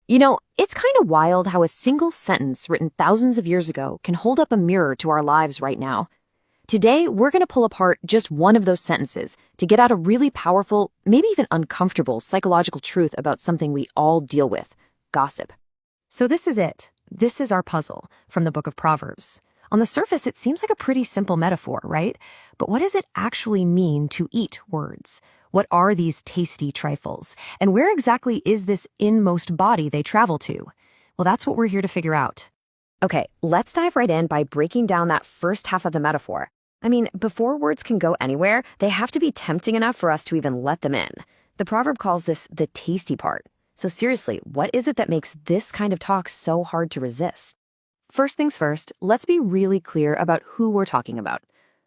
It's kind of wild how a single sentence written thousands of years ago can hold up a mirror to our lives right now. Today, we're going to pull apart just one of those sentences to get at a really powerful, maybe even uncomfortable psychological truth about something we all deal with: gossip. So this is it. This is our puzzle from the book of Proverbs. On the surface, it seems like a pretty simple metaphor, right? But what does it actually mean to eat words? What are these tasty trifles? And where exactly is this inmost body they travel to? Well, that's what we're here to figure out. Okay, let's dive right in by breaking down that first half of the metaphor. Before words can go anywhere, they have to be tempting enough for us to even let them in. The proverb calls this the tasty part. So seriously, what is it that makes this kind of talk so hard to resist? First things first, let's be really clear about who we're talking about.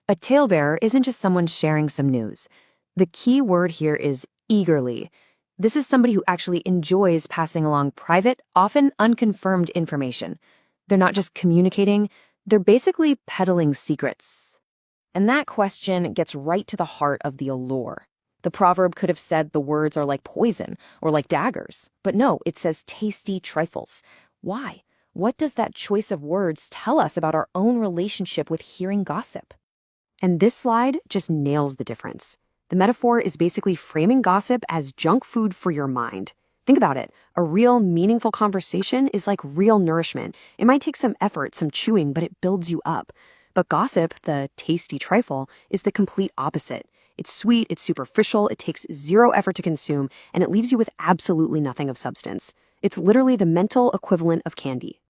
A talebearer isn't just someone sharing some news. The key word here is eagerly. This is somebody who actually enjoys passing along private, often unconfirmed information. They're not just communicating, they're basically peddling secrets. And that question gets right to the heart of the allure. The proverb could have said the words are like poison or like daggers, but no, it says tasty trifles. Why? What does that choice of words tell us about our own relationship with hearing gossip? And this slide just nails the difference. The metaphor is basically framing gossip as junk food for your mind. Think about it. A real, meaningful conversation is like real nourishment. It might take some effort, some chewing, but it builds you up. But gossip, the tasty trifle, is the complete opposite. It's sweet, it's superficial, it takes zero effort to consume, and it leaves you with absolutely nothing of substance. It's literally the mental equivalent of candy.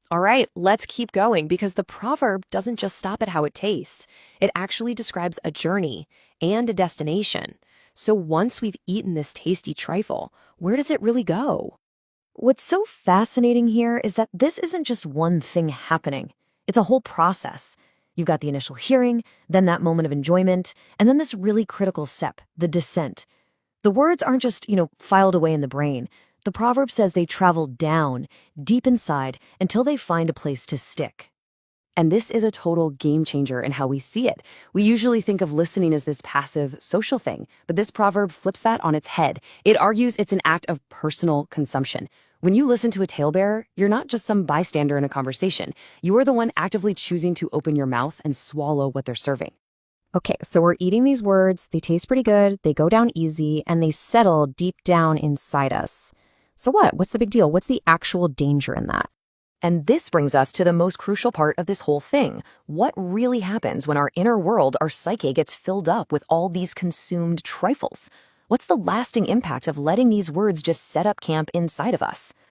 All right, let's keep going because the proverb doesn't just stop at how it tastes. It actually describes a journey and a destination. So once we've eaten this tasty trifle, where does it really go? What's so fascinating here is that this isn't just one thing happening. It's a whole process. You've got the initial hearing, then that moment of enjoyment, and then this really critical step, the descent. The words aren't just, filed away in the brain. The proverb says they travel down, deep inside, until they find a place to stick. And this is a total game changer in how we see it. We usually think of listening as this passive social thing, but this proverb flips that on its head. It argues it's an act of personal consumption. When you listen to a talebearer, you're not just some bystander in a conversation. You are the one actively choosing to open your mouth and swallow what they're serving. Okay, so we're eating these words, they taste pretty good, they go down easy, and they settle deep down inside us. So what? What's the big deal? What's the actual danger in that? And this brings us to the most crucial part of this whole thing. What really happens when our inner world, our psyche, gets filled up with all these consumed trifles? What's the lasting impact of letting these words just set up camp inside of us?